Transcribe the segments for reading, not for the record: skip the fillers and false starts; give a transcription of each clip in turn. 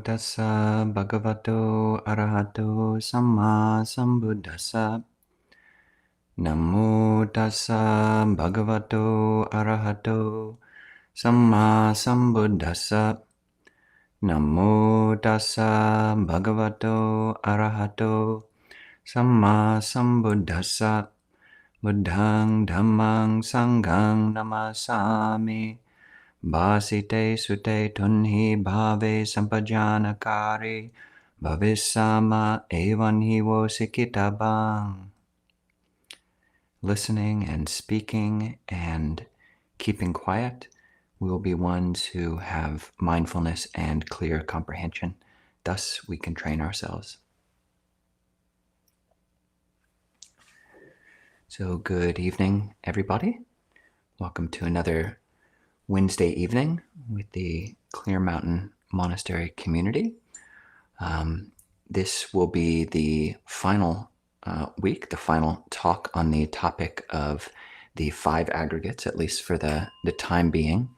tassa bhagavato arahato samma sambuddhassa. Namo tassa bhagavato arahato samma sambuddhassa. Namo tassa bhagavato arahato samma sambuddhassa. Buddhaṃ dhammāṃ saṅghāṃ namasāmi. Bhasite sute tunhi bhave sampajanakari bhavisama evan hivo sikitabang. Listening and speaking and keeping quiet will be ones who have mindfulness and clear comprehension. Thus we can train ourselves. So good evening, everybody. Welcome to another Wednesday evening with the Clear Mountain Monastery community. This will be the final week, the final talk on the topic of the 5 aggregates, at least for the time being.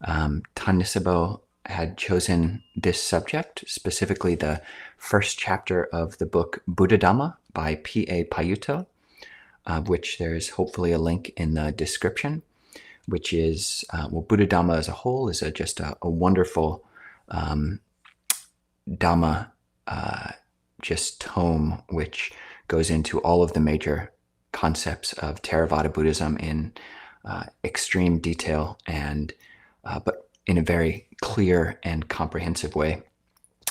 Thanissaro had chosen this subject, specifically the first chapter of the book Buddha-Dhamma by P.A. Payutto, of which there's hopefully a link in the description, which is, Buddha-Dhamma as a whole is just a wonderful Dhamma just tome, which goes into all of the major concepts of Theravada Buddhism in extreme detail, and but in a very clear and comprehensive way.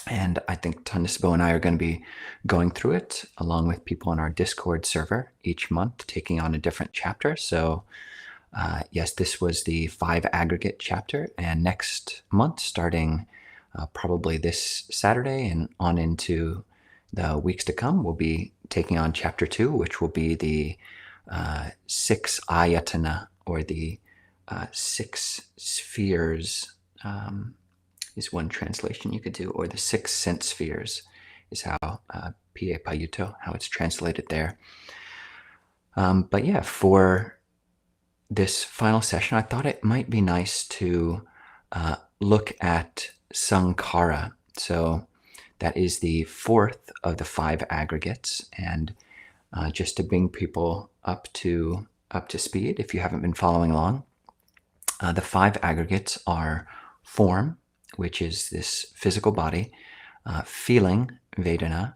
And I think Thanissaro and I are going to be going through it along with people in our Discord server each month, taking on a different chapter. So yes, this was the 5 aggregate chapter, and next month, starting probably this Saturday and on into the weeks to come, we'll be taking on chapter 2, which will be the 6 ayatana, or the 6 spheres, is one translation you could do, or the 6 sense spheres is how P.A. Payutto, how it's translated there. But yeah, for this final session, I thought it might be nice to look at sankhara. So that is the 4th of the 5 aggregates, and just to bring people up to speed, if you haven't been following along, the 5 aggregates are form, which is this physical body, feeling, vedana,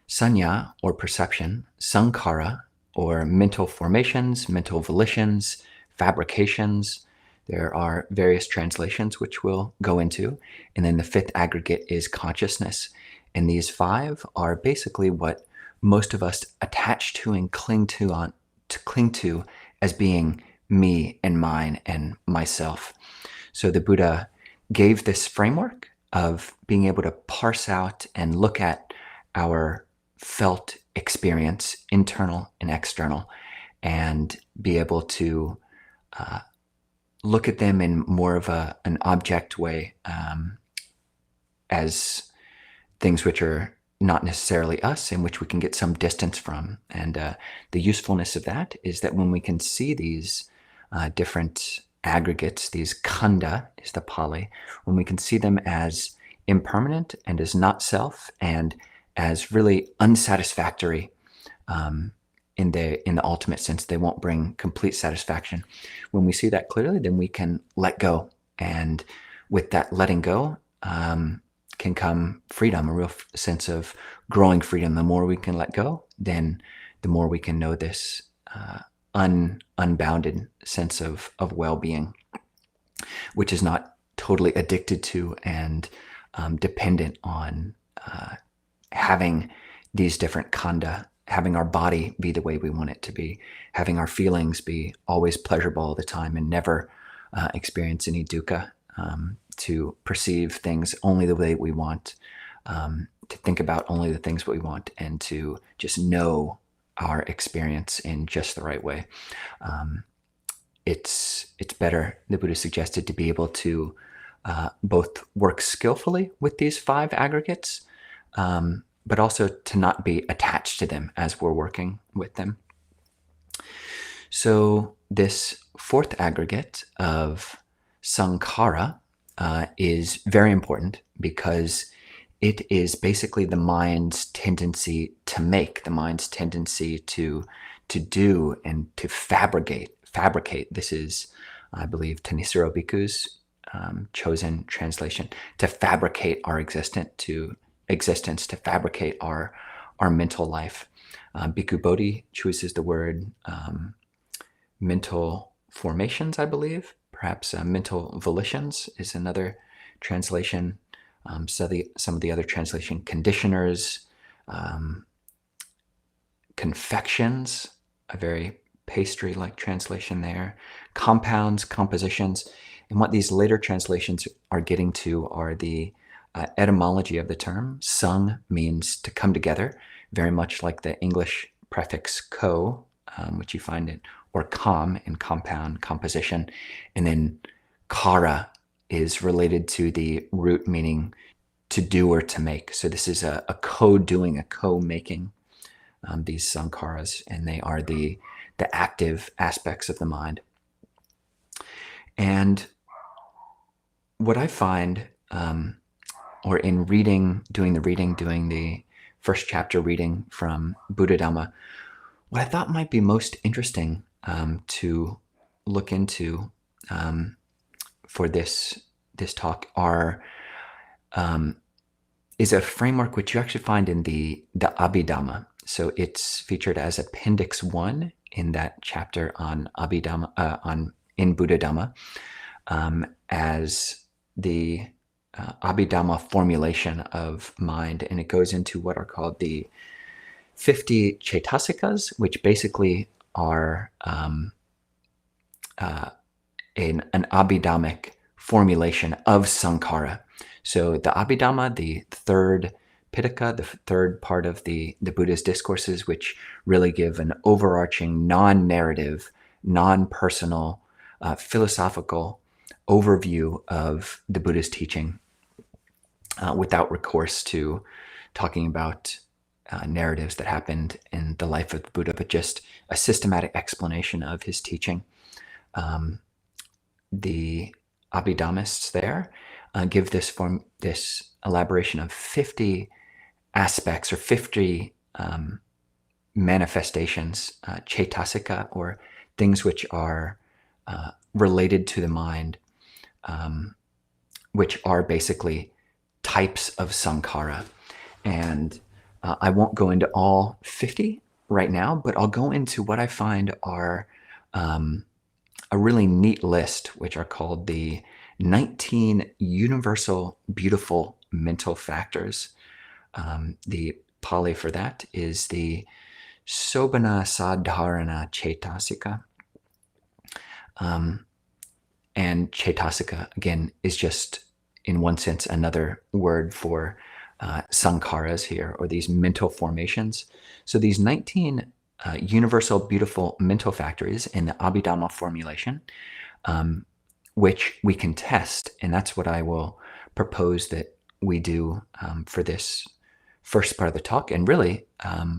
sanya, or perception, sankhara, or mental formations, mental volitions, fabrications. There are various translations which we'll go into. And then the 5th aggregate is consciousness. And these 5 are basically what most of us attach to and cling to as being me and mine and myself. So the Buddha gave this framework of being able to parse out and look at our felt experience, internal and external, and be able to look at them in more of an object way, as things which are not necessarily us, in which we can get some distance from. And the usefulness of that is that when we can see these different aggregates, these khandhā is the Pali, when we can see them as impermanent and as not self, and as really unsatisfactory in the ultimate sense, they won't bring complete satisfaction. When we see that clearly, then we can let go, and with that letting go can come freedom, a real sense of growing freedom. The more we can let go, then the more we can know this unbounded sense of well-being, which is not totally addicted to and dependent on having these different khandhā, having our body be the way we want it to be, having our feelings be always pleasurable all the time and never experience any dukkha, to perceive things only the way we want, to think about only the things we want, and to just know our experience in just the right way. It's better, the Buddha suggested, to be able to both work skillfully with these 5 aggregates, but also to not be attached to them as we're working with them. So this 4th aggregate of sankhara is very important, because it is basically the mind's tendency to make, the mind's tendency to do and to fabricate. This is, I believe, Thanissaro Bhikkhu's chosen translation, to fabricate our existence, to fabricate our mental life. Bhikkhu Bodhi chooses the word mental formations, I believe. Perhaps mental volitions is another translation. Some of the other translation, conditioners, confections, a very pastry-like translation there, compounds, compositions. And what these later translations are getting to are the etymology of the term. Sang means to come together, very much like the English prefix co, which you find in, or com in compound, composition. And then kara is related to the root meaning to do or to make. So this is a co-doing, a co-making, these sankharas, and they are the active aspects of the mind. And what I find, or in doing the first chapter reading from Buddha Dhamma, what I thought might be most interesting to look into for this talk is a framework which you actually find in the Abidharma. So it's featured as Appendix 1 in that chapter on Abidharma, in Buddha Dhamma, as the Abhidhamma formulation of mind, and it goes into what are called the 50 cetasikas, which basically are an Abhidhammic formulation of sankhara. So the Abhidhamma, the third Pitaka, the third part of the Buddha's discourses, which really give an overarching, non-narrative, non-personal, philosophical overview of the Buddha's teaching, without recourse to talking about narratives that happened in the life of the Buddha, but just a systematic explanation of his teaching. The Abhidhammists there give this elaboration of 50 aspects or 50 manifestations, cetasika, or things which are related to the mind, which are basically types of sankhara. And I won't go into all 50 right now, but I'll go into what I find are a really neat list, which are called the 19 universal beautiful mental factors. The Pali for that is the sobhaṇasādhāraṇa-cetasikā. And cetasika, again, is just, in one sense, another word for sankharas here, or these mental formations. So these 19 universal beautiful mental factors in the Abhidhamma formulation, which we can test, and that's what I will propose that we do for this first part of the talk, and really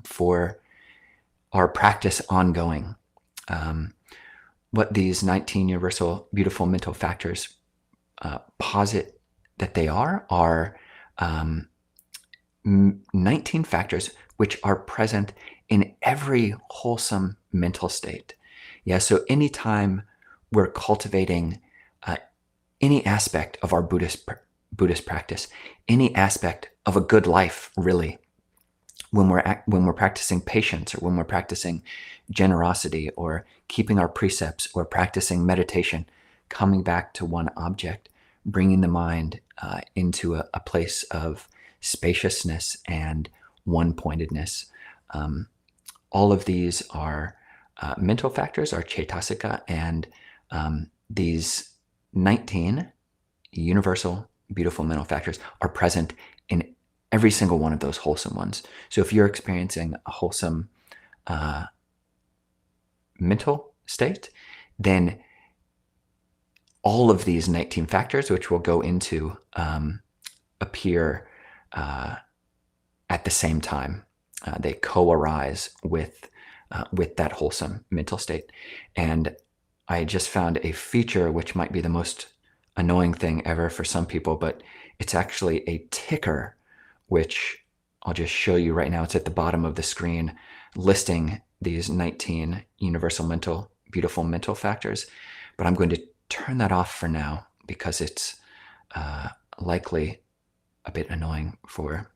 for our practice ongoing. What these 19 universal beautiful mental factors posit that they are 19 factors which are present in every wholesome mental state. Yeah, so anytime we're cultivating any aspect of our Buddhist practice, any aspect of a good life, really, when we're practicing patience, or when we're practicing generosity, or keeping our precepts, or practicing meditation, coming back to one object, bringing the mind into a place of spaciousness and one-pointedness. All of these are mental factors, are cetasika, and these 19 universal beautiful mental factors are present in every single one of those wholesome ones. So if you're experiencing a wholesome mental state, then all of these 19 factors, which we'll go into, appear at the same time. They co-arise with that wholesome mental state. And I just found a feature which might be the most annoying thing ever for some people, but it's actually a ticker which I'll just show you right now. It's at the bottom of the screen, listing these 19 universal beautiful mental factors. But I'm going to turn that off for now because it's likely a bit annoying for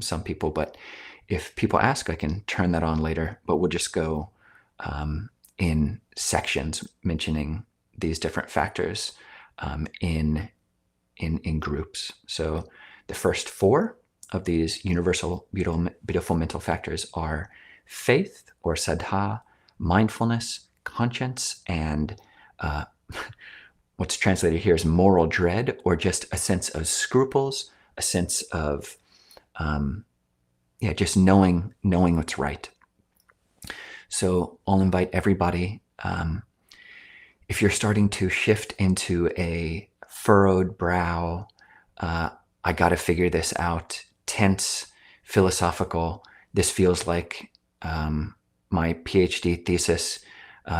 some people. But if people ask, I can turn that on later. But we'll just go in sections mentioning these different factors in groups. So the first 4 of these universal beautiful mental factors are faith or Saddhā, mindfulness, conscience, and what's translated here is moral dread, or just a sense of scruples, a sense of just knowing what's right. So I'll invite everybody, if you're starting to shift into a furrowed brow, I got to figure this out, tense, philosophical, this feels like my PhD thesis,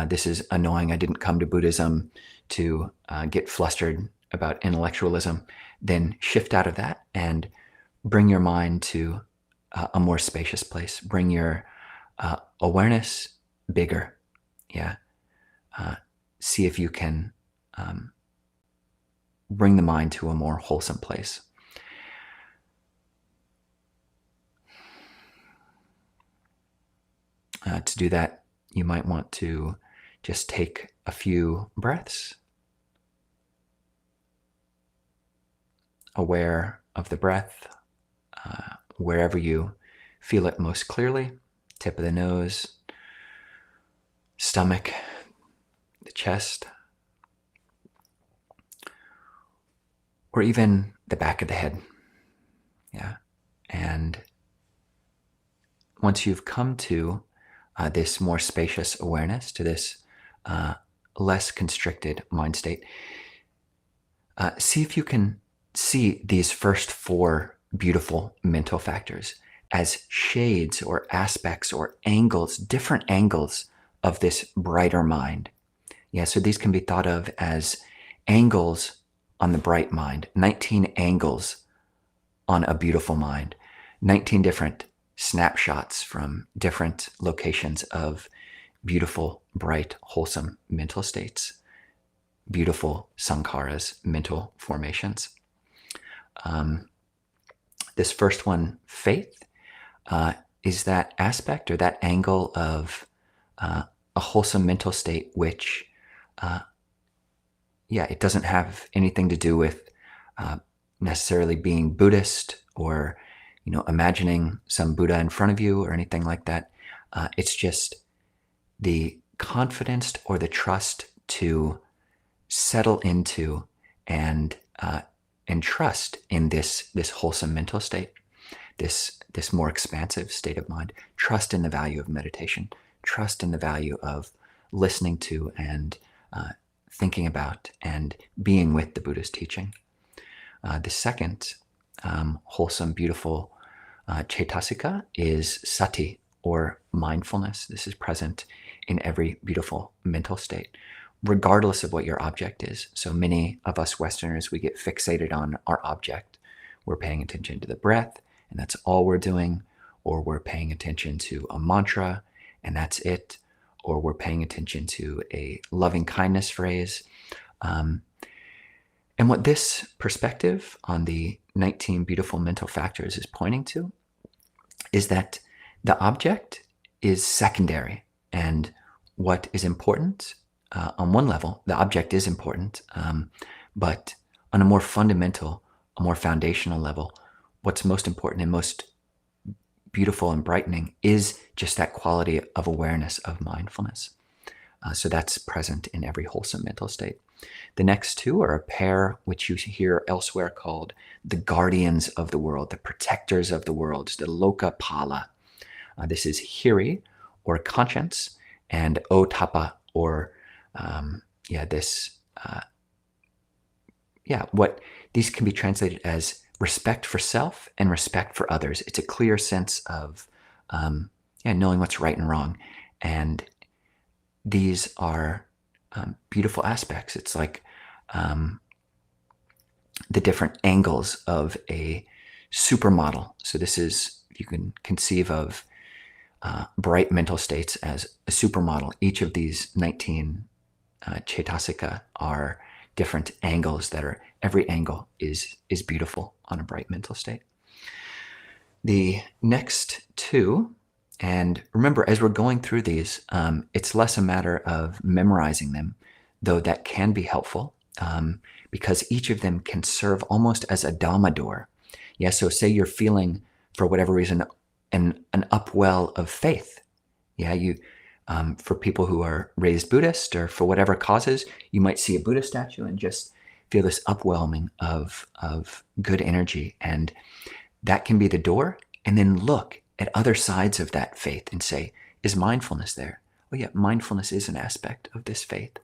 this is annoying, I didn't come to Buddhism to get flustered about intellectualism, then shift out of that and bring your mind to a more spacious place. Bring your awareness bigger. See if you can bring the mind to a more wholesome place. To do that, you might want to just take a few breaths, aware of the breath, wherever you feel it most clearly, tip of the nose, stomach, the chest, or even the back of the head. And once you've come to this more spacious awareness, to this less constricted mind state, see if you can see these first 4 beautiful mental factors as shades or aspects or angles, different angles of this brighter mind. So these can be thought of as angles on the bright mind, 19 angles on a beautiful mind, 19 different snapshots from different locations of beautiful, bright, wholesome mental states, beautiful sankharas, mental formations. This first one, faith, is that aspect or that angle of a wholesome mental state which, it doesn't have anything to do with necessarily being Buddhist or imagining some Buddha in front of you or anything like that. It's just the confidence or the trust to settle into and trust in this wholesome mental state, this more expansive state of mind. Trust in the value of meditation. Trust in the value of listening to and thinking about and being with the Buddha's teaching. The second wholesome, beautiful cetasika is sati, or mindfulness. This is present in every beautiful mental state, regardless of what your object is. So many of us Westerners, we get fixated on our object. We're paying attention to the breath, and that's all we're doing, or we're paying attention to a mantra, and that's it, or we're paying attention to a loving kindness phrase. And what this perspective on the 19 beautiful mental factors is pointing to is that the object is secondary, and what is important, on one level, the object is important, but on a more fundamental, a more foundational level, what's most important and most beautiful and brightening is just that quality of awareness, of mindfulness. So that's present in every wholesome mental state. The next 2 are a pair which you hear elsewhere called the guardians of the world, the protectors of the world, the lokapala. This is hiri, or conscience, and ottappa, or what these can be translated as respect for self and respect for others. It's a clear sense of knowing what's right and wrong. And these are beautiful aspects. It's like the different angles of a supermodel. So this is, you can conceive of bright mental states as a supermodel. Each of these 19 cetasika are different angles that are, every angle is beautiful on a bright mental state. The next two, and remember, as we're going through these, it's less a matter of memorizing them, though that can be helpful, because each of them can serve almost as a Dhamma door. Yeah, so say you're feeling, for whatever reason, an upwell of faith. Yeah, for people who are raised Buddhist, or for whatever causes, you might see a Buddha statue and just feel this upwhelming of good energy. And that can be the door. And then look at other sides of that faith and say, is mindfulness there? Oh yeah, mindfulness is an aspect of this faith.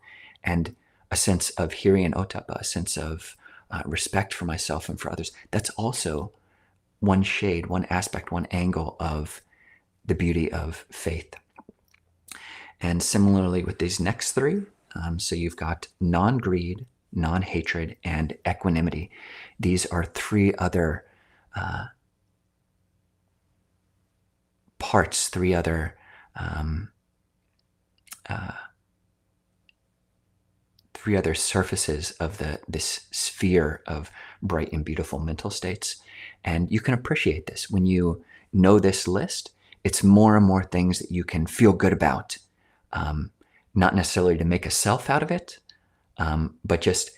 And a sense of hiri and ottappa, a sense of respect for myself and for others. That's also one shade, one aspect, one angle of the beauty of faith. And similarly with these next three, so you've got non-greed, non-hatred, and equanimity. These are three other parts, three other surfaces of this sphere of bright and beautiful mental states. And you can appreciate this. When you know this list, it's more and more things that you can feel good about. Not necessarily to make a self out of it, but just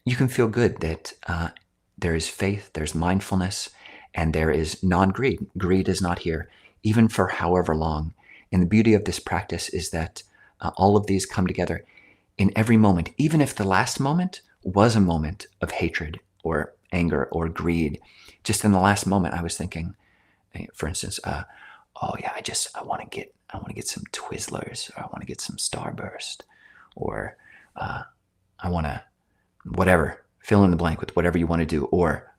you can feel good that there is faith, there's mindfulness, and there is non-greed. Greed is not here, even for however long. And the beauty of this practice is that all of these come together in every moment, even if the last moment was a moment of hatred or anger or greed. Just in the last moment, I was thinking, for instance, oh yeah, I want to get some Twizzlers, or I want to get some Starburst, or I want to, whatever, fill in the blank with whatever you want to do, or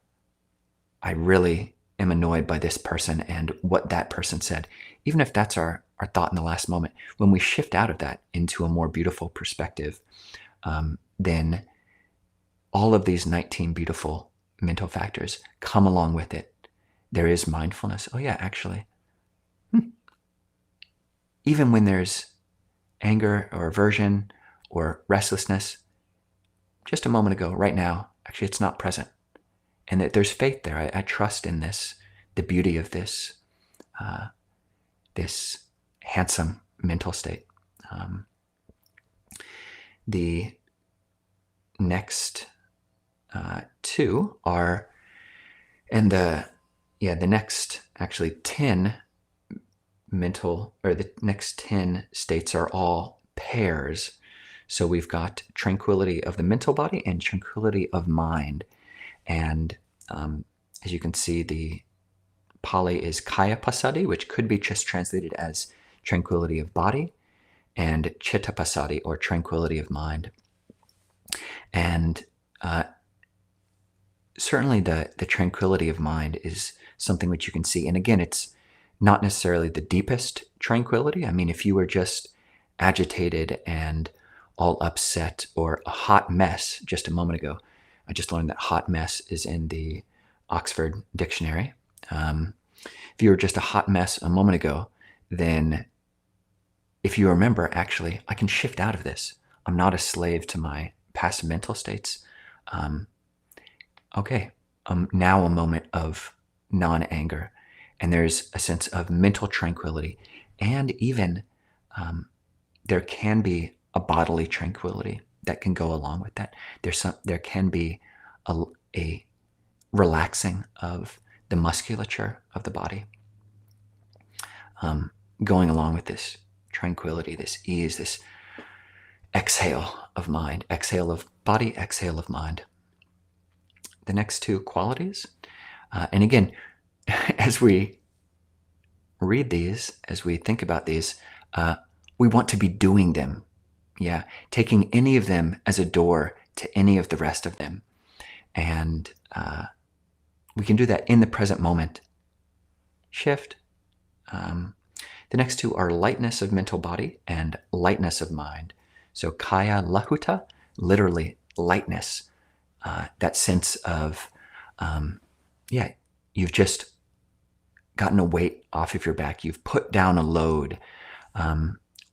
I really am annoyed by this person and what that person said. Even if that's our thought in the last moment, when we shift out of that into a more beautiful perspective, then all of these 19 beautiful mental factors come along with it. There is mindfulness. Oh yeah, actually, even when there's anger or aversion or restlessness, just a moment ago, right now, actually it's not present. And that there's faith there. I trust in this, the beauty of this, this handsome mental state. The next two are, and the next actually 10 mental, or the next 10 states are all pairs. So we've got tranquility of the mental body and tranquility of mind. And as you can see, the Pali is kāya-passaddhi, which could be just translated as tranquility of body, and citta-passaddhi, or tranquility of mind. And certainly the tranquility of mind is something which you can see. And again, it's not necessarily the deepest tranquility. I mean, if you were just agitated and all upset or a hot mess just a moment ago, I just learned that hot mess is in the Oxford Dictionary. If you were just a hot mess a moment ago, then if you remember, actually, I can shift out of this. I'm not a slave to my past mental states. Okay, now a moment of non-anger. And there's a sense of mental tranquility. And even there can be a bodily tranquility that can go along with that. There can be a relaxing of the musculature of the body, going along with this tranquility, this ease, this exhale of mind, exhale of body, exhale of mind. The next two qualities, and again, as we read these, as we think about these, we want to be doing them. Yeah, taking any of them as a door to any of the rest of them. And we can do that in the present moment. Shift. The next two are lightness of mental body and lightness of mind. So kāya-lahutā, literally lightness, that sense of, you've just gotten a weight off of your back. You've put down a load.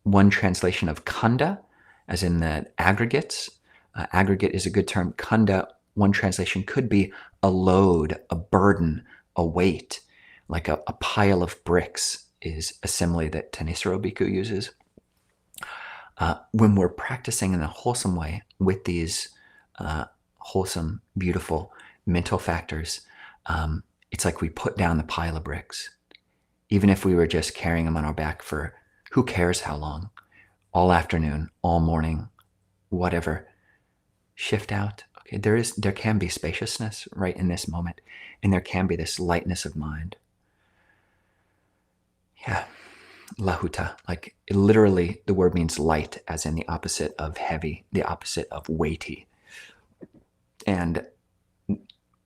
One translation of khandhā, as in the aggregates. Aggregate is a good term. Khandhā, one translation could be a load, a burden, a weight, like a pile of bricks is a simile that Thanissaro Bhikkhu uses. When we're practicing in a wholesome way with these wholesome, beautiful mental factors, it's like we put down the pile of bricks. Even if we were just carrying them on our back for who cares how long, all afternoon, all morning, whatever, shift out. Okay, there can be spaciousness right in this moment, and there can be this lightness of mind. Yeah, lahutā, like literally the word means light, as in the opposite of heavy, the opposite of weighty. And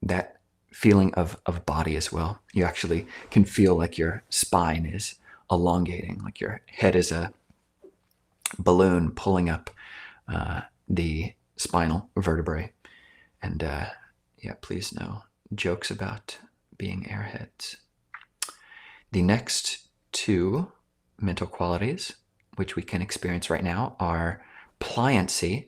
that feeling of body as well. You actually can feel like your spine is elongating, like your head is a balloon pulling up the spinal vertebrae. And yeah, please no jokes about being airheads. The next two mental qualities, which we can experience right now, are pliancy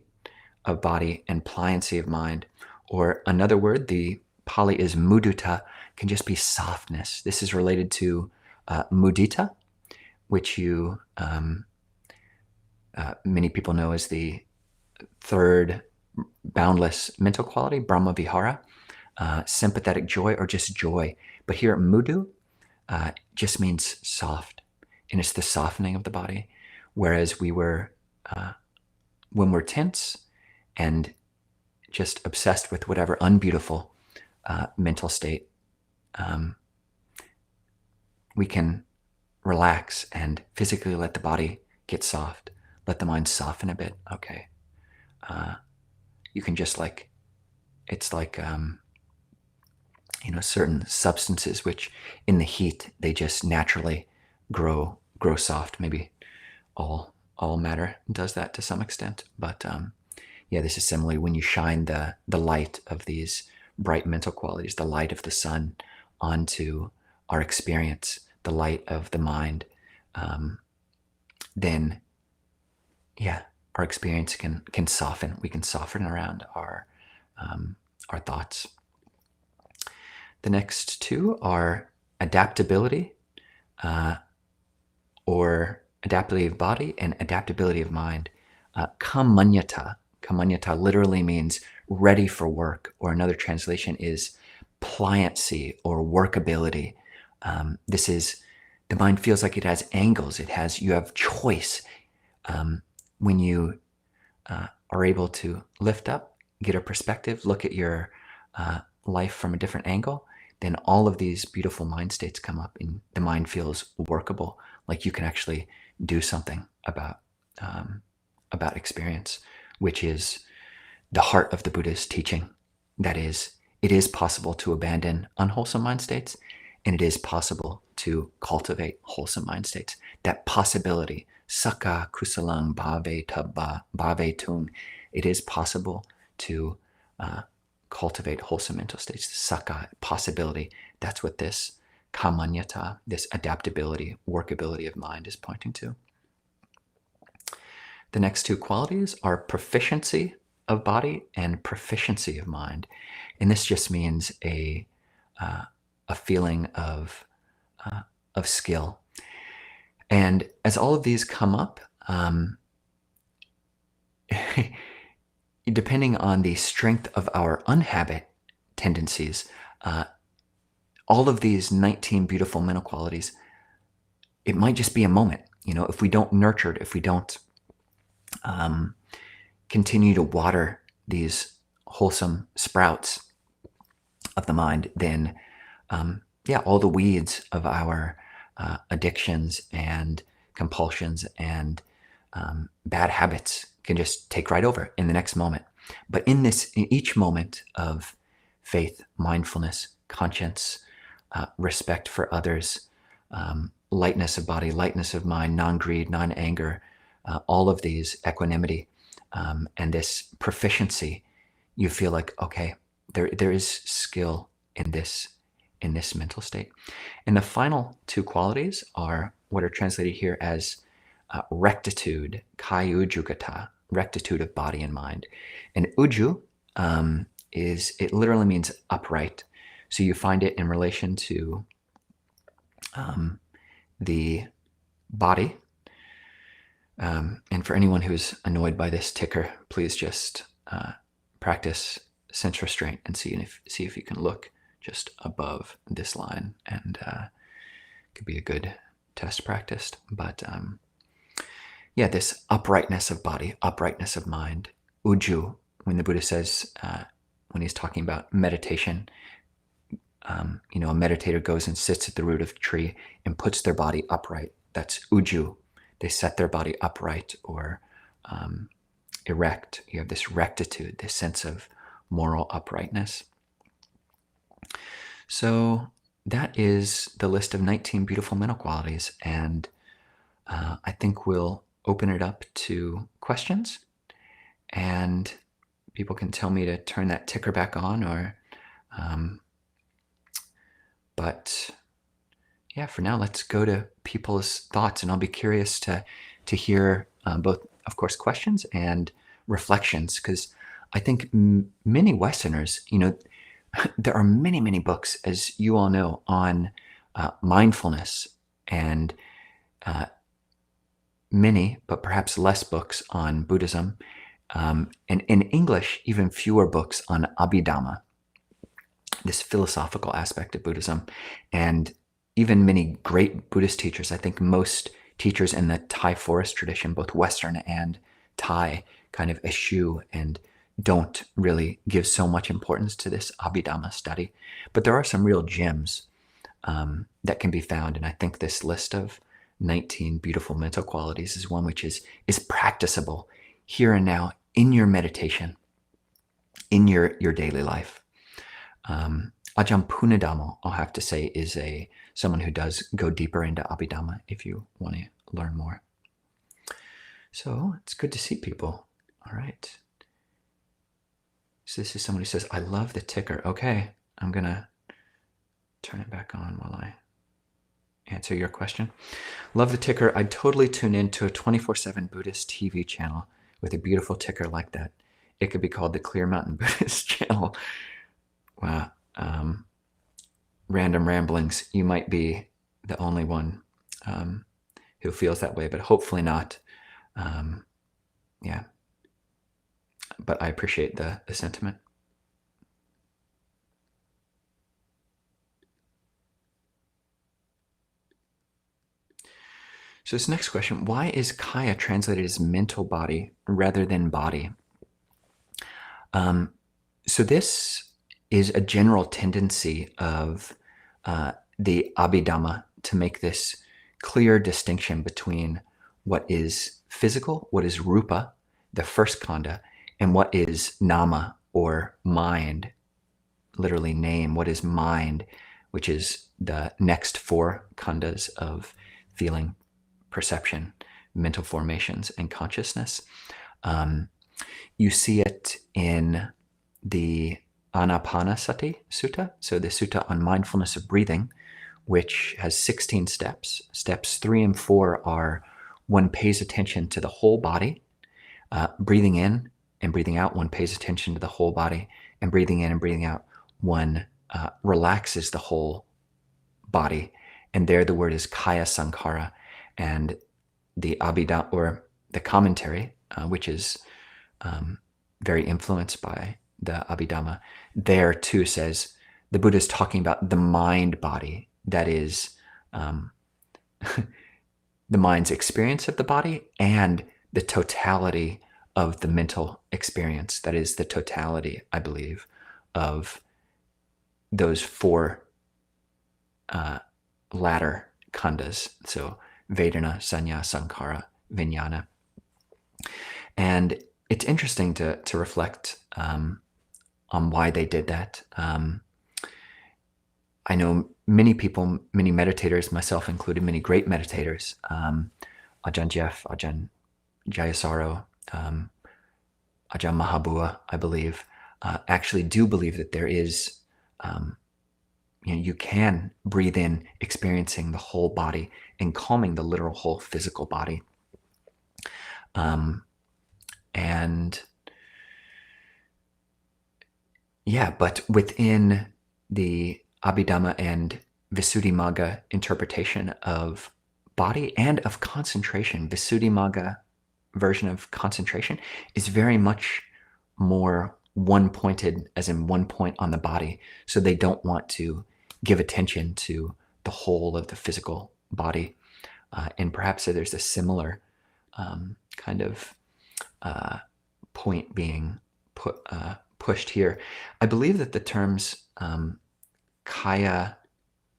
of body and pliancy of mind. Or another word, the Pali is mudutā, can just be softness. This is related to mudita, which you many people know as the third boundless mental quality, Brahma Vihara, sympathetic joy or just joy. But here mudu just means soft, and it's the softening of the body. Whereas we were, when we're tense and just obsessed with whatever unbeautiful mental state, we can relax and physically let the body get soft, let the mind soften a bit. Okay. You can just like, it's like, certain substances which in the heat, they just naturally grow soft. Maybe all matter does that to some extent. But yeah, this is similarly when you shine the light of these bright mental qualities, the light of the sun onto our experience, the light of the mind, then yeah, our experience can soften. We can soften around our thoughts. The next two are adaptability, or adaptability of body and adaptability of mind. Kāya-kammaññatā. Kammaññatā literally means ready for work, or another translation is pliancy or workability. This is, the mind feels like it has angles. You have choice. When you are able to lift up, get a perspective, look at your life from a different angle, then all of these beautiful mind states come up and the mind feels workable, like you can actually do something about experience, which is the heart of the Buddha's teaching. That is, it is possible to abandon unwholesome mind states, and it is possible to cultivate wholesome mind states. That possibility, sakka kusalaṃ bhave tabba bhave tung, it is possible to cultivate wholesome mental states. Sakka, possibility, that's what this kammaññatā, this adaptability, workability of mind is pointing to. The next two qualities are proficiency of body and proficiency of mind. And this just means a feeling of skill. And as all of these come up, depending on the strength of our unhabit tendencies, all of these 19 beautiful mental qualities, it might just be a moment. If we don't nurture it, if we don't continue to water these wholesome sprouts of the mind, then yeah, all the weeds of our addictions and compulsions and bad habits can just take right over in the next moment. But in each moment of faith, mindfulness, conscience, respect for others, lightness of body, lightness of mind, non-greed, non-anger, all of these, equanimity, and this proficiency, you feel like, okay, there is skill in this in this mental state. And the final two qualities are what are translated here as rectitude, kāya-mudutā, rectitude of body and mind. And uju it literally means upright. So you find it in relation to the body. And for anyone who's annoyed by this ticker, please just practice sense restraint and see if you can look just above this line, and could be a good test practice. But yeah, this uprightness of body, uprightness of mind. Uju, when the Buddha says, when he's talking about meditation, a meditator goes and sits at the root of a tree and puts their body upright. That's uju. They set their body upright or erect. You have this rectitude, this sense of moral uprightness. So that is the list of 19 beautiful mental qualities. And I think we'll open it up to questions. And people can tell me to turn that ticker back on, or but yeah, for now, let's go to people's thoughts, and I'll be curious to hear both, of course, questions and reflections, because I think many Westerners, there are many, many books, as you all know, on mindfulness, and many, but perhaps less books on Buddhism, and in English, even fewer books on Abidharma, this philosophical aspect of Buddhism. And even many great Buddhist teachers, I think most teachers in the Thai forest tradition, both Western and Thai, kind of eschew and don't really give so much importance to this Abhidhamma study. But there are some real gems that can be found. And I think this list of 19 beautiful mental qualities is one which is practicable here and now in your meditation, in your daily life. Ajahn Punadhammo, I'll have to say, is someone who does go deeper into Abhidhamma if you want to learn more. So it's good to see people. All right. So this is someone who says, I love the ticker. Okay, I'm going to turn it back on while I answer your question. Love the ticker. I'd totally tune into a 24/7 Buddhist TV channel with a beautiful ticker like that. It could be called the Clear Mountain Buddhist channel. Wow. Random ramblings. You might be the only one who feels that way, but hopefully not. Yeah. But I appreciate the sentiment. So this next question, why is kaya translated as mental body rather than body? So this is a general tendency of the Abhidhamma to make this clear distinction between what is physical, what is rupa, the first khandhā, and what is nama, or mind, literally name, what is mind, which is the next four khandhas of feeling, perception, mental formations, and consciousness. You see it in the ānapanasati sutta, so the sutta on mindfulness of breathing, which has 16 steps. Steps 3 and 4 are one pays attention to the whole body, breathing in and breathing out, one pays attention to the whole body, and breathing in and breathing out, one relaxes the whole body. And there the word is kāya-sankhara, and the Abhidhamma, or the commentary, which is very influenced by the Abhidhamma, there too says the Buddha is talking about the mind body, that is the mind's experience of the body and the totality of the mental experience, that is the totality, I believe, of those four latter khandhas, so Vedana, Sanya, Sankhara, Vijnana. And it's interesting to reflect on why they did that. I know many people, many meditators, myself included, many great meditators, Ajahn Jeff, Ajahn Jayasaro, Ajahn Mahabua, I believe, actually do believe that there is, you can breathe in, experiencing the whole body and calming the literal whole physical body. But within the Abhidhamma and Visuddhimagga interpretation of body and of concentration, Visuddhimagga version of concentration is very much more one-pointed, as in one point on the body. So they don't want to give attention to the whole of the physical body. And perhaps there's a similar kind of point being pushed here. I believe that the terms kāya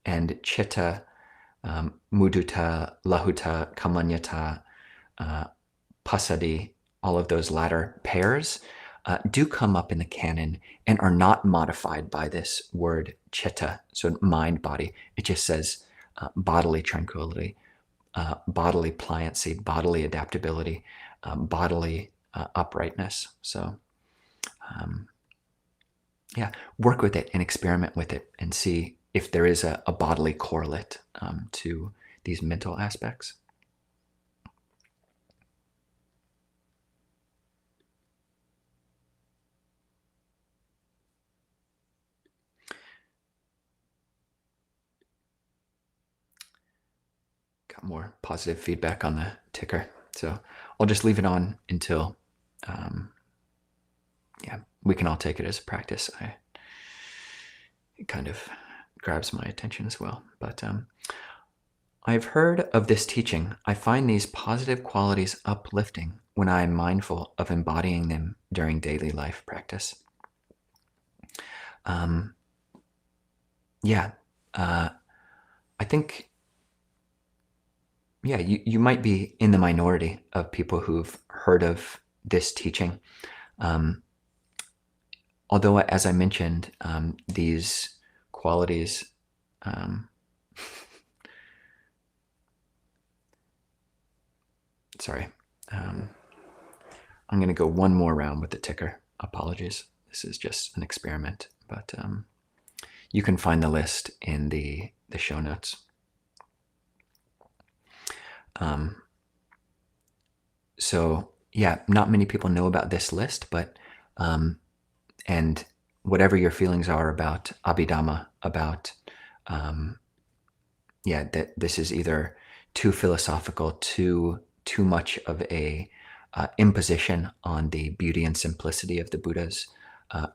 and citta, mudutā, lahutā, kammaññatā, passaddhi, all of those latter pairs do come up in the canon and are not modified by this word citta, so mind, body. It just says bodily tranquility, bodily pliancy, bodily adaptability, bodily uprightness. So work with it and experiment with it and see if there is a bodily correlate to these mental aspects. Got more positive feedback on the ticker. So I'll just leave it on until we can all take it as a practice. It kind of grabs my attention as well. But I've heard of this teaching. I find these positive qualities uplifting when I am mindful of embodying them during daily life practice. I think, you might be in the minority of people who've heard of this teaching. Although, as I mentioned, these qualities, I'm going to go one more round with the ticker. Apologies. This is just an experiment, but you can find the list in the show notes. Not many people know about this list, but and whatever your feelings are about Abhidhamma, about that this is either too philosophical, too much of a imposition on the beauty and simplicity of the Buddha's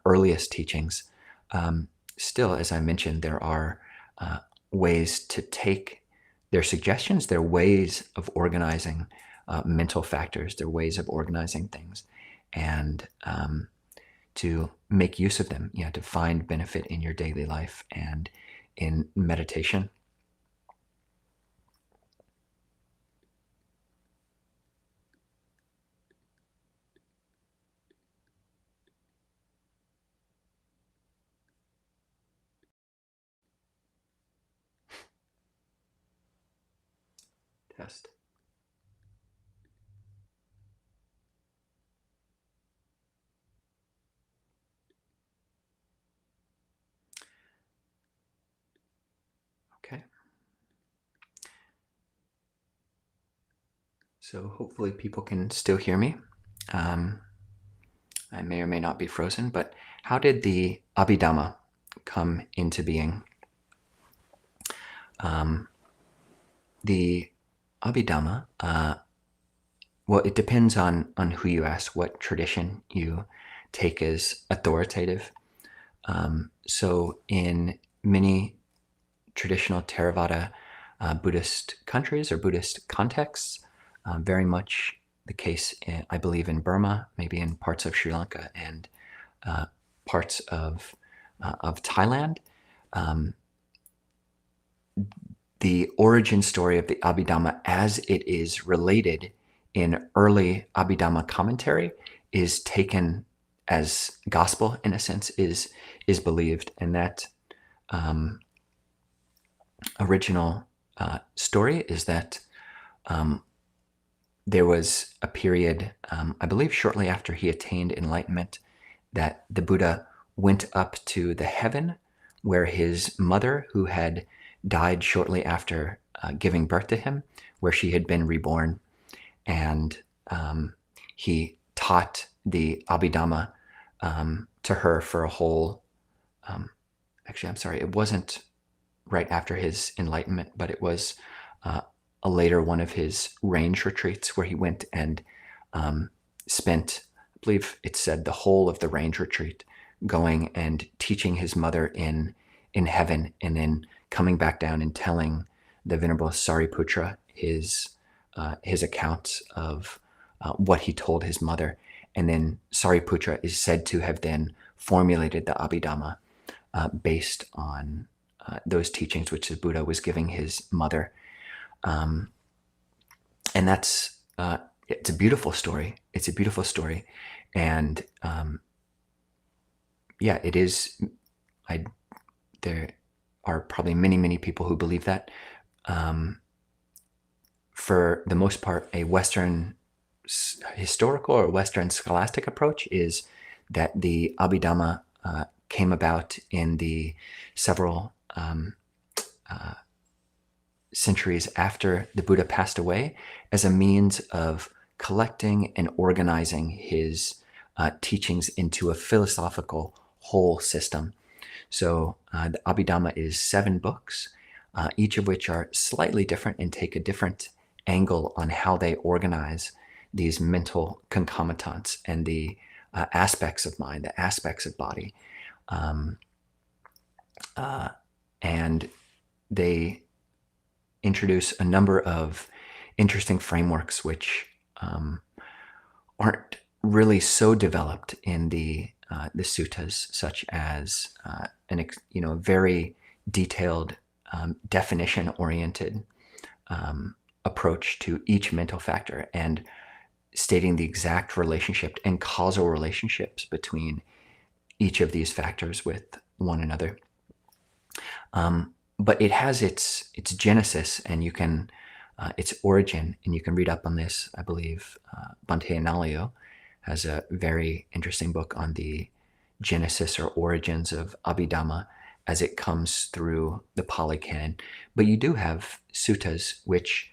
earliest teachings. Still, as I mentioned, there are ways to take their suggestions, their ways of organizing mental factors, their ways of organizing things, and to make use of them, to find benefit in your daily life and in meditation. Test. Okay. So hopefully people can still hear me. I may or may not be frozen, but how did the Abhidhamma come into being? The Abhidhamma, it depends on who you ask, what tradition you take as authoritative. So in many traditional Theravada Buddhist countries or Buddhist contexts, very much the case, I believe, in Burma, maybe in parts of Sri Lanka and parts of Thailand. The origin story of the Abhidhamma as it is related in early Abhidhamma commentary is taken as gospel, in a sense, is believed. And that original story is that there was a period, I believe shortly after he attained enlightenment, that the Buddha went up to the heaven where his mother, who had died shortly after giving birth to him, where she had been reborn, and he taught the Abhidhamma to her for a whole, actually, I'm sorry, it wasn't right after his enlightenment, but it was a later one of his range retreats where he went and spent, I believe it said, the whole of the range retreat going and teaching his mother in heaven, and then coming back down and telling the Venerable Sariputra his accounts of what he told his mother. And then Sariputra is said to have then formulated the Abhidhamma based on those teachings which the Buddha was giving his mother. And that's, it's a beautiful story. It's a beautiful story. And yeah, it is, there are probably many, many people who believe that. For the most part, a Western historical or Western scholastic approach is that the Abhidhamma came about in the several centuries after the Buddha passed away as a means of collecting and organizing his teachings into a philosophical whole system. So the Abhidhamma is 7 books, each of which are slightly different and take a different angle on how they organize these mental concomitants and the aspects of mind, the aspects of body. And they introduce a number of interesting frameworks which aren't really so developed in the suttas, such as a very detailed definition-oriented approach to each mental factor and stating the exact relationship and causal relationships between each of these factors with one another. But it has its genesis, and you can its origin, and you can read up on this. I believe Bhante Analayo has a very interesting book on the genesis or origins of Abhidhamma as it comes through the Pali Canon. But you do have suttas which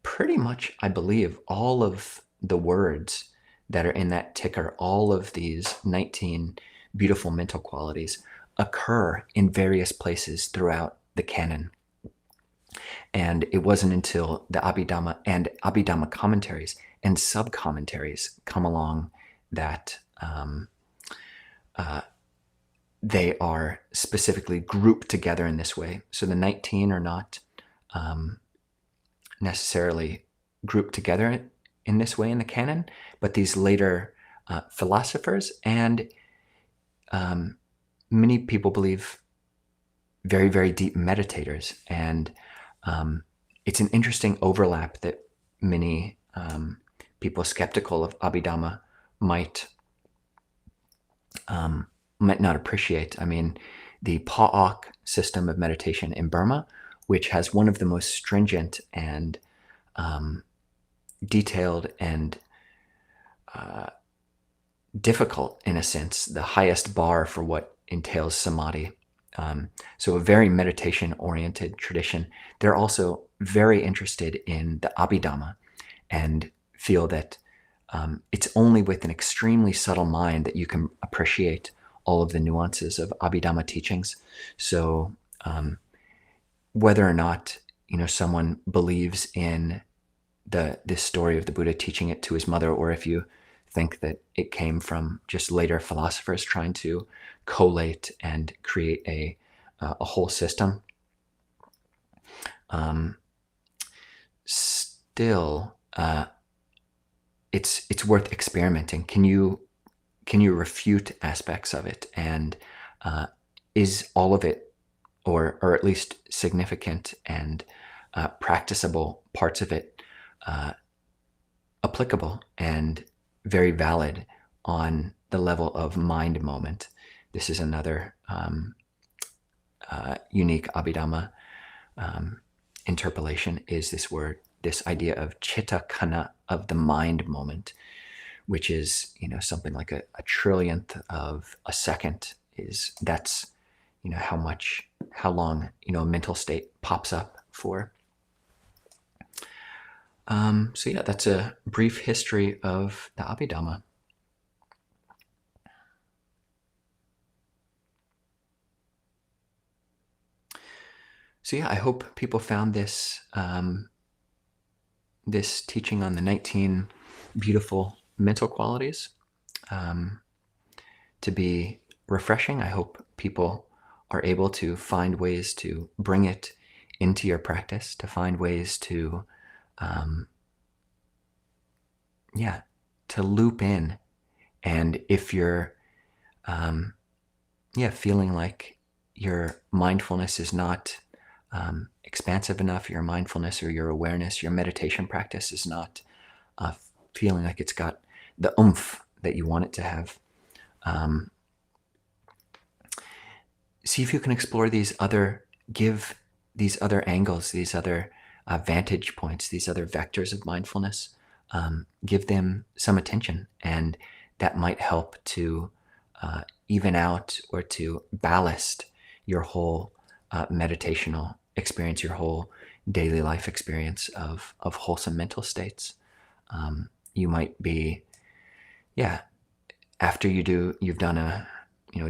pretty much, I believe, all of the words that are in that ticker, all of these 19 beautiful mental qualities, occur in various places throughout the canon. And it wasn't until the Abhidhamma and Abhidhamma commentaries and sub-commentaries come along that they are specifically grouped together in this way. So the 19 are not necessarily grouped together in this way in the canon, but these later philosophers and many people believe very, very deep meditators. And it's an interesting overlap that many people skeptical of Abhidhamma might not appreciate. I mean, the Pa'ok system of meditation in Burma, which has one of the most stringent and detailed and difficult, in a sense, the highest bar for what entails samadhi. So a very meditation-oriented tradition. They're also very interested in the Abhidhamma and feel that it's only with an extremely subtle mind that you can appreciate all of the nuances of Abhidhamma teachings. So whether or not someone believes in this story of the Buddha teaching it to his mother, or if you think that it came from just later philosophers trying to collate and create a whole system, still it's worth experimenting. Can you refute aspects of it, and is all of it, or at least significant and practicable parts of it, applicable and very valid on the level of mind moment? This is another unique Abhidhamma interpolation, is this idea of citta-kana, of the mind moment, which is something like a trillionth of a second. That's how long, a mental state pops up for. So yeah, that's a brief history of the Abhidhamma. So yeah, I hope people found this this teaching on the 19 beautiful mental qualities to be refreshing. I hope people are able to find ways to bring it into your practice, to find ways to to loop in. And if you're feeling like your mindfulness is not expansive enough, your mindfulness or your awareness, your meditation practice is not feeling like it's got the oomph that you want it to have, see if you can explore give these other angles, these other vantage points, these other vectors of mindfulness, give them some attention, and that might help to even out or to ballast your whole meditational experience, your whole daily life experience of wholesome mental states. You might be, after you've done a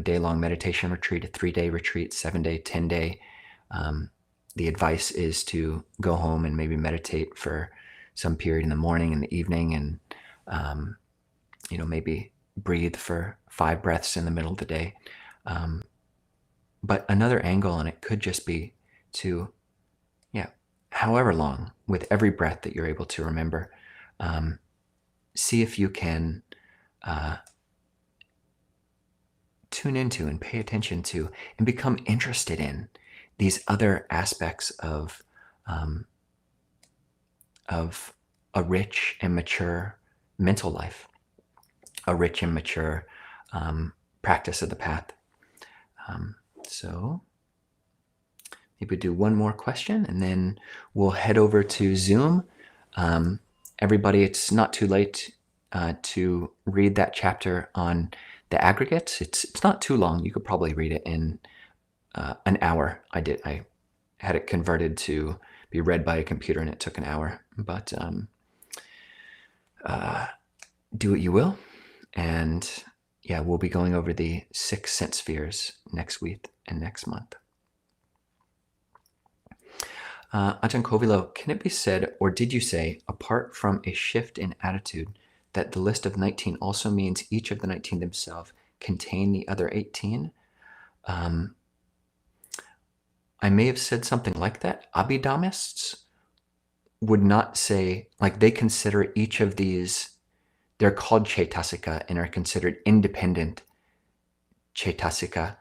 day-long meditation retreat, a 3-day retreat, 7-day, 10-day, the advice is to go home and maybe meditate for some period in the morning and the evening, and maybe breathe for 5 breaths in the middle of the day. But another angle on it could just be to, however long, with every breath that you're able to remember, see if you can tune into and pay attention to and become interested in these other aspects of a rich and mature mental life, a rich and mature practice of the path. So maybe do one more question, and then we'll head over to Zoom. Everybody, it's not too late to read that chapter on the aggregates. It's not too long. You could probably read it in an hour. I had it converted to be read by a computer, and it took an hour. But do what you will. And we'll be going over the 6 sense spheres next week and next month. Ajahn Kovilo, can it be said, or did you say, apart from a shift in attitude, that the list of 19 also means each of the 19 themselves contain the other 18? I may have said something like that. Abhidhammists would not say, like, they consider each of these, they're called cetasikā and are considered independent cetasika.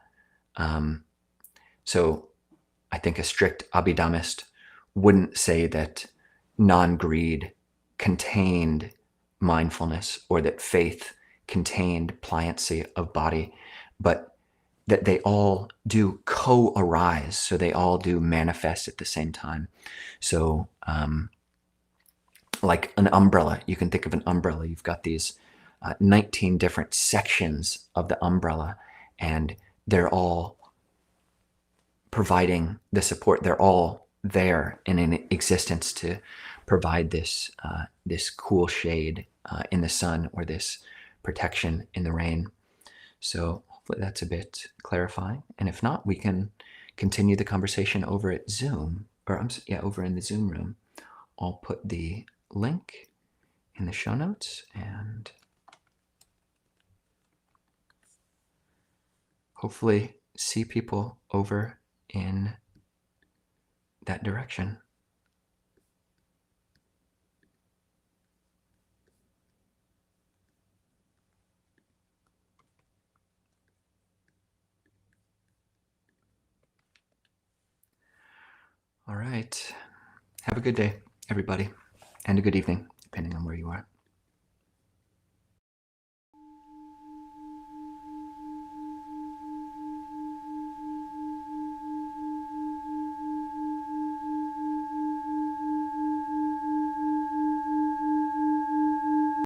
So I think a strict Abhidhammist wouldn't say that non-greed contained mindfulness, or that faith contained pliancy of body, but that they all do co-arise, so they all do manifest at the same time. So like an umbrella, you can think of an umbrella. You've got these 19 different sections of the umbrella, and they're all providing the support. They're all there and in existence to provide this this cool shade in the sun, or this protection in the rain. So hopefully that's a bit clarifying. And if not, we can continue the conversation over at Zoom, or over in the Zoom room. I'll put the link in the show notes, and hopefully see people over in that direction. All right. Have a good day, everybody, and a good evening, depending on where you are.